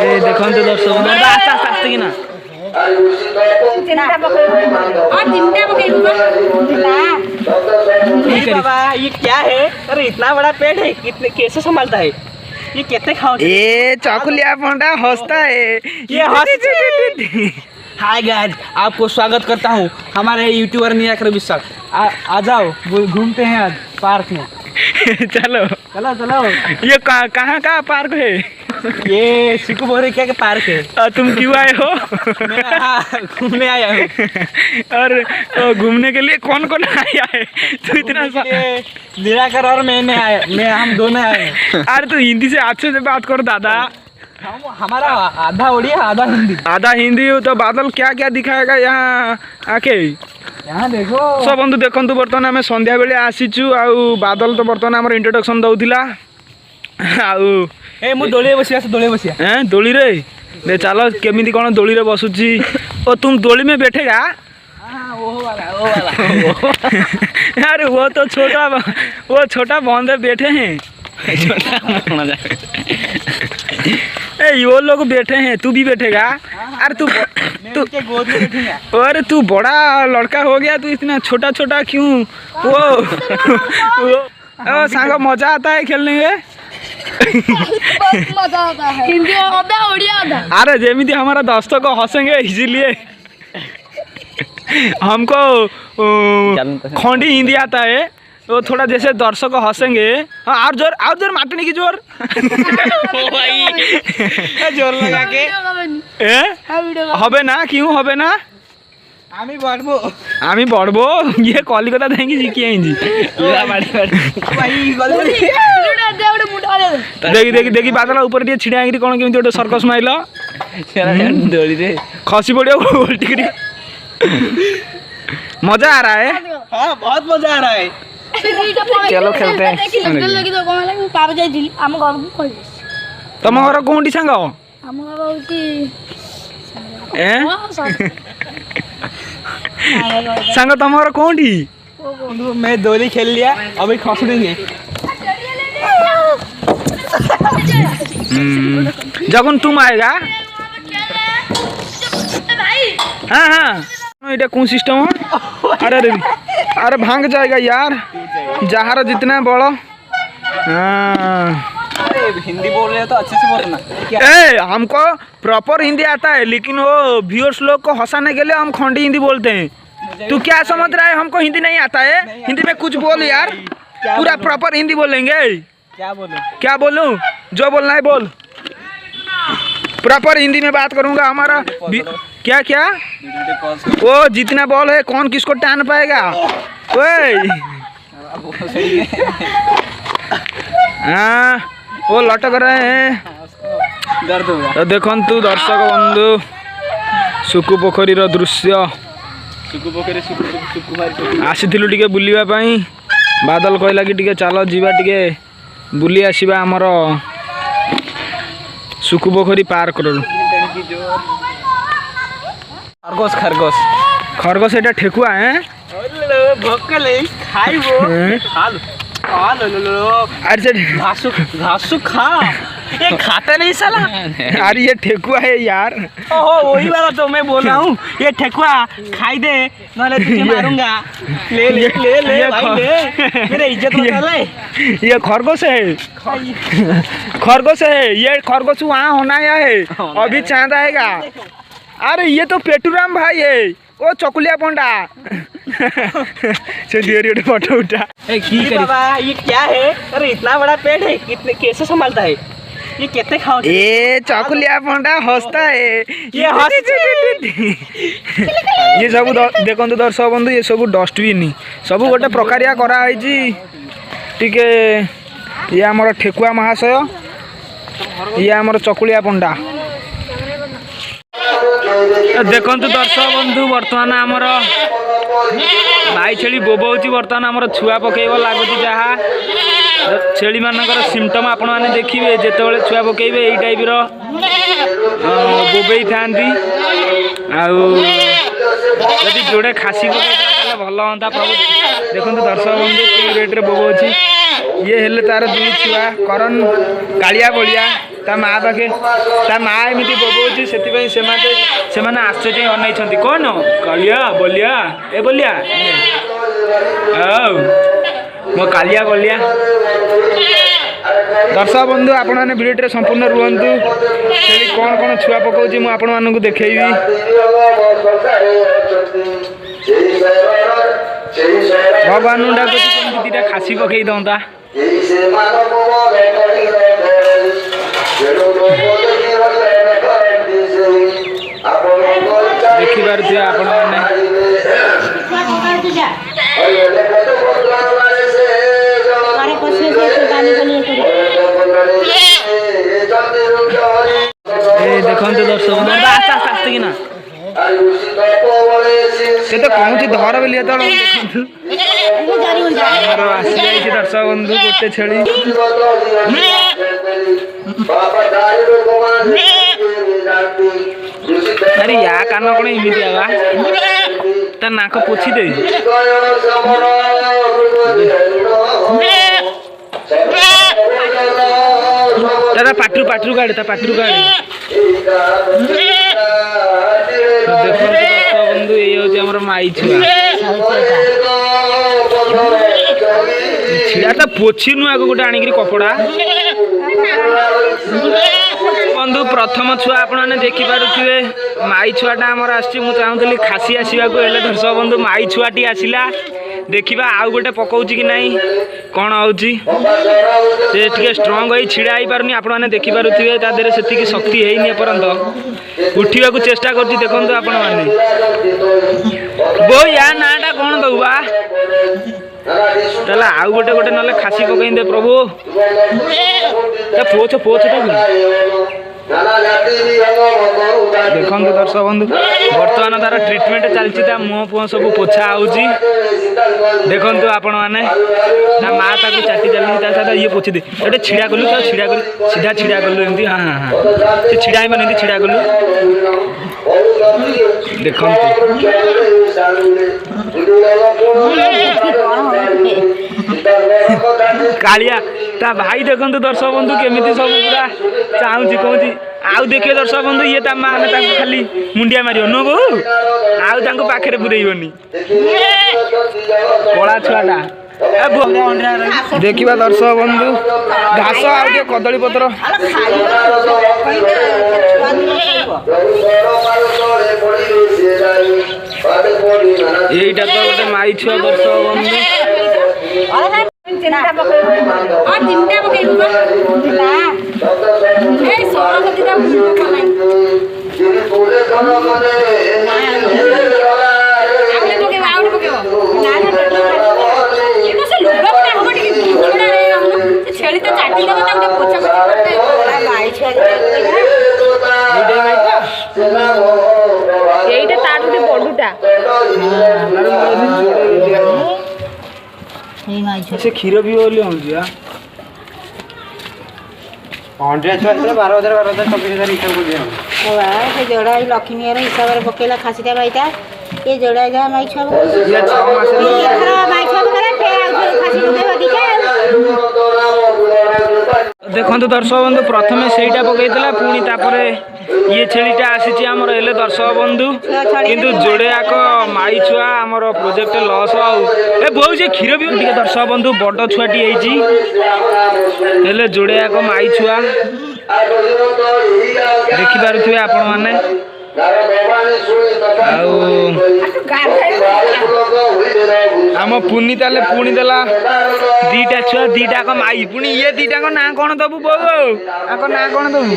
देखो दर्शक आस्ते आस्ते आस्ते कि ना बाबा ये क्या है? अरे इतना बड़ा पेट है, कितने कैसे संभालता है ये? कितने खाओ? ए चकुलिया पंडा हंसता है ये हाय गाइस, आपको स्वागत करता हूँ हमारे यूट्यूबर निराकर विशाल। आ जाओ घूमते हैं आज पार्क में। चलो चलो चलो। ये कहाँ का पार्क है? ये सिक्कू बोरिका के पार्क है। तुम क्यों आए हो? मैं घूमने आया हूँ। और घूमने के लिए कौन कौन आया है? तू इतना निराकर और हम दोनों आए हैं। अरे तू हिंदी से अच्छे से बात करो दादा। हमारा आधा उड़िया आधा हिंदी। आधा हिंदी हो तो बादल क्या क्या दिखाएगा यहाँ आके? यहाँ देखो सब बंधु देखु बर्तमान आम संध्या बेले आसीचु आउ बादल तो बर्तमान आम इंट्रोडक्शन दौला आउ ए मु दोली बसिया दोली बसिया हैं दोली रे दे चलो केमिति कौन दोली रे बसुची। ओ तुम दोली में बैठेगा? वो वाला अरे वो छोटा बंदर बैठे हैं। ए वो लोग बैठे हैं, तू भी बैठेगा? अरे तू गोद में बैठूंगा। अरे तू बड़ा लड़का हो गया, तू इतना छोटा छोटा क्यों? वो सांग मजा आता है खेलने में। मजा आता है। हिंदी आधा उड़िया आधा। अरे जेमिति हमारा दोस्तों को हंसेंगे इसीलिए हमको खंडी हिंदी आता है। तो थोड़ा जैसे दर्शक हंसेंगे। हाँ और जोर मारने की जोर। जोर लगा के हबे ना क्यों हबे ना आमी बढ़बो ये कलिकता देंगे शिखी आईजी। देखी बादल ऊपर टे छिड़ा कौन केमी गोटे सर्कस माइल खसी पड़ो उल्टी। मजा आ रहा है? हाँ बहुत मजा आ रहा है। चलो खेलते हैं। तुम घर कौन सांग? सांग तुम घर कौन? मैं दोली खेल लिया, अभी खस देंगे। जब तुम आएगा। हाँ हाँ ये कौन सिस्टम है? अरे भांग जाएगा यार जहार जितना बड़ो। हाँ हिंदी बोल रहे हो तो अच्छे से बोलना। ए हमको प्रॉपर हिंदी आता है, लेकिन वो व्यूअर्स लोग को हंसाने के लिए हम खंडी हिंदी बोलते हैं। तू क्या समझ रहा है हमको हिंदी नहीं आता है? हिंदी में कुछ बोल यार, पूरा प्रॉपर हिंदी बोलेंगे। क्या बोलूं? जो बोलना है बोल। प्रॉपर हिंदी में बात करूंगा। हमारा क्या क्या वो जितना बॉल है कौन किसको टान पाएगा? हाँ वो लटक रहे हैं। तो देखो दर्शक बंधु सुकु पोखरी दृश्य आसीलु टिके बुलिबा पई। बादल कहला कि टिके चलो जीवा टिके बुली आसीबा हमर सुकु पोखरी पार्क रो। खरगोश खरगोश एटा ठेकुआ है। भोकले खाइबो अरे घासु खा। ये खाता नहीं साला। अरे ये ठेकुआ है यार। ओहो वही वाला तो मैं बोल रहा हूँ। ये ठेकुआ खाई दे नाले तुझे मारूंगा। ले ले ले ले भाई ले, मेरे इज्जत मत ले। ये खरगोश है। खरगोश है ये। खरगोश वहाँ होना है, अभी चांद आएगा। अरे ये तो पेटूराम भाई है, वो चकुलिया पंडा। फोटो उठा। बाबा ये क्या है? अरे इतना बड़ा पेट है, कितने कैसे संभालता है ये? कितने खाओ? ए चकुलिया पंडा हंसता है। ये सब देखो दर्शक बंधु ये सब डस्टबिन सब गोटे प्रकारिया कराई टिके। ये आमर ठेकुआ महाशय, ये आमर चकुलिया पंडा। देखु दर्शक बंधु बर्तमान आमर भाई छेली बोबौची। बर्तमान आमर छुआ पकेब लगुच जहाँ छेली मानकर सिम्पटम आपण मैंने देखिए जिते छुआ पकेबे यही टाइप बोबई था। आदि जोड़े खासी पकड़ भल हाँ प्रभु। देखो दर्शक बंधु रेट्रे बोबौची। ये हेले तार दुई छुआ करन कालिया बलिया। ତା ମା ପାଖେ ତା ମା ଏମିତି ବୋବଉଛି ସେଥିପାଇଁ ସେମାନେ ଆଶ୍ଚର୍ଯ୍ୟ ଅନେଇଛନ୍ତି କ'ଣ କାଳିଆ ବଲିଆ ଏ ବଲିଆ ଆଉ ମୋ କାଳିଆ ବଲିଆ। ଦର୍ଶକ ବନ୍ଧୁ ଆପଣମାନେ ଭିଡ଼ିଓଟିରେ ସମ୍ପୂର୍ଣ୍ଣ ରୁହନ୍ତୁ। ଛେଳି କ'ଣ କ'ଣ ଛୁଆ ପକାଉଛି ମୁଁ ଆପଣମାନଙ୍କୁ ଦେଖେଇବି। ଭଗବାନଙ୍କୁ ଡାକୁଛି କେମିତି ଦୁଇଟା ଖାସି ପକେଇ ଦଅନ୍ତା। ଦେଖିପାରୁଥିବେ ଆପଣମାନେ ଦେଖନ୍ତୁ ଦର୍ଶକ ଆସ୍ତେ ଆସ୍ତେ ଆସ୍ତେ କିନା ସେ ତ କହୁଛି ଧର ବୋଲି ଯେତେବେଳେ ଦେଖନ୍ତୁ ଆମର ଆସିଯାଇଛି ଦର୍ଶକ ବନ୍ଧୁ ଗୋଟେ ଛେଳି। ଆରେ ୟା କାନ କ'ଣ ଏମିତି ଆବା ତା ନାକ ପୋଛି ଦେ ତା ପାଟିରୁ କାଢେ ତା ପାଟିରୁ କାଢେ। ଦେଖନ୍ତୁ ଦର୍ଶକ ବନ୍ଧୁ ଏଇ ହଉଛି ଆମର ମାଇ ଛୁଆ। ଛିଡ଼ାଟା ପୋଛି ନୁ ଆଗ ଗୋଟେ ଆଣିକିରି କପଡ଼ା। ବନ୍ଧୁ ପ୍ରଥମ ଛୁଆ ଆପଣମାନେ ଦେଖିପାରୁଥିବେ ମାଇ ଛୁଆଟା ଆମର ଆସିଛି। ମୁଁ ଚାହୁଁଥିଲି ଖାସି ଆସିବାକୁ ହେଲେ ଦର୍ଶକ ବନ୍ଧୁ ମାଇ ଛୁଆଟି ଆସିଲା। ଦେଖିବା ଆଉ ଗୋଟେ ପକଉଛି କି ନାହିଁ କ'ଣ ହେଉଛି। ସେ ଟିକେ ଷ୍ଟ୍ରଙ୍ଗ ହେଇ ଛିଡ଼ା ହେଇପାରୁନି ଆପଣମାନେ ଦେଖିପାରୁଥିବେ ତା ଦେହରେ ସେତିକି ଶକ୍ତି ହେଇନି ଏପର୍ଯ୍ୟନ୍ତ ଉଠିବାକୁ ଚେଷ୍ଟା କରୁଛି। ଦେଖନ୍ତୁ ଆପଣମାନେ ବୋଉ ୟା ନାଁଟା କ'ଣ ଦଉ ବା ତାହେଲେ ଆଉ ଗୋଟେ ନହେଲେ ଖାସି ପକେଇ ଦେ ପ୍ରଭୁ। ପୋଛ ତାକୁ ଦେଖନ୍ତୁ ଦର୍ଶକ ବନ୍ଧୁ ବର୍ତ୍ତମାନ ତାର ଟ୍ରିଟମେଣ୍ଟ ଚାଲିଛି। ତା ମୁହଁ ଫୁହଁ ସବୁ ପୋଛା ହେଉଛି। ଦେଖନ୍ତୁ ଆପଣମାନେ ତା ମା ତାକୁ ଚାଟି ଚାଲିଛି ତା ସହିତ ଇଏ ପୋଛି ଦେ ଗୋଟେ ଛିଡ଼ା କଲୁ ତ ସିଧା ଛିଡ଼ା କଲୁ ଏମିତି ହଁ ସେ ଛିଡ଼ା ହେଇମାନେ ଏମିତି ଛିଡ଼ା କଲୁ। ଦେଖନ୍ତୁ କାଳିଆ ତା ଭାଇ ଦେଖନ୍ତୁ ଦର୍ଶକ ବନ୍ଧୁ କେମିତି ସବୁ ପୁରା ଚାହୁଁଛି କହୁଛି ଆଉ ଦେଖିବେ ଦର୍ଶକ ବନ୍ଧୁ ଇଏ ତା ମା ଆମେ ତାଙ୍କୁ ଖାଲି ମୁଣ୍ଡିଆ ମାରିବ ନୁହଁ ବୋଉ ଆଉ ତାଙ୍କୁ ପାଖରେ ପୁରେଇବନି କଳା ଛୁଆଟା। ଦେଖିବା ଦର୍ଶକ ବନ୍ଧୁ ଘାସ ଆଉ ଟିକେ କଦଳୀ ପତ୍ର ଏଇଟା ତ ଗୋଟେ ମାଇ ଛୁଆ ଦର୍ଶକ ବନ୍ଧୁ। এইটা তার মধ্যে বড়টা ସେ କ୍ଷୀର ପିଇବ ବୋଲି ହଉଛି ଆ 12,000 ସେ ଯୋଡ଼ା ଲକ୍ଷ୍ମୀର ହିସାବରେ ପକେଇଲା ଖାସିଟା ଭାଇଟା ଏ ଯୋଡ଼ା ଯାହା ମାଇ ଛୁଆ ମାଇ ଛୁଆ ଖାସି ପକେଇବା ଦିଟା। ଦେଖନ୍ତୁ ଦର୍ଶକ ବନ୍ଧୁ ପ୍ରଥମେ ସେଇଟା ପକେଇଥିଲା ପୁଣି ତାପରେ ଇଏ ଛେଳିଟା ଆସିଛି ଆମର ହେଲେ ଦର୍ଶକ ବନ୍ଧୁ କିନ୍ତୁ ଯୋଡ଼େ ଆକ ମାଇ ଛୁଆ ଆମର ପ୍ରୋଜେକ୍ଟ ଲସ୍ ଆଉ ଏ ବୋଉ ସେ କ୍ଷୀର ବି ଟିକେ ଦର୍ଶକ ବନ୍ଧୁ ବଡ଼ ଛୁଆଟି ହେଇଛି ହେଲେ ଯୋଡ଼େ ଆକ ମାଇ ଛୁଆ ଦେଖିପାରୁଥିବେ ଆପଣମାନେ। ଆଉ ଆମ ପୁନି ତାହେଲେ ପୁଣି ଦେଲା ଦିଟା ଛୁଆ ଦିଟାକ ମାଇ ପୁଣି ଇଏ ଦିଟାଙ୍କ ନାଁ କ'ଣ ଦବୁ ବୋଉ ଆଙ୍କ ନାଁ କ'ଣ ଦବୁ?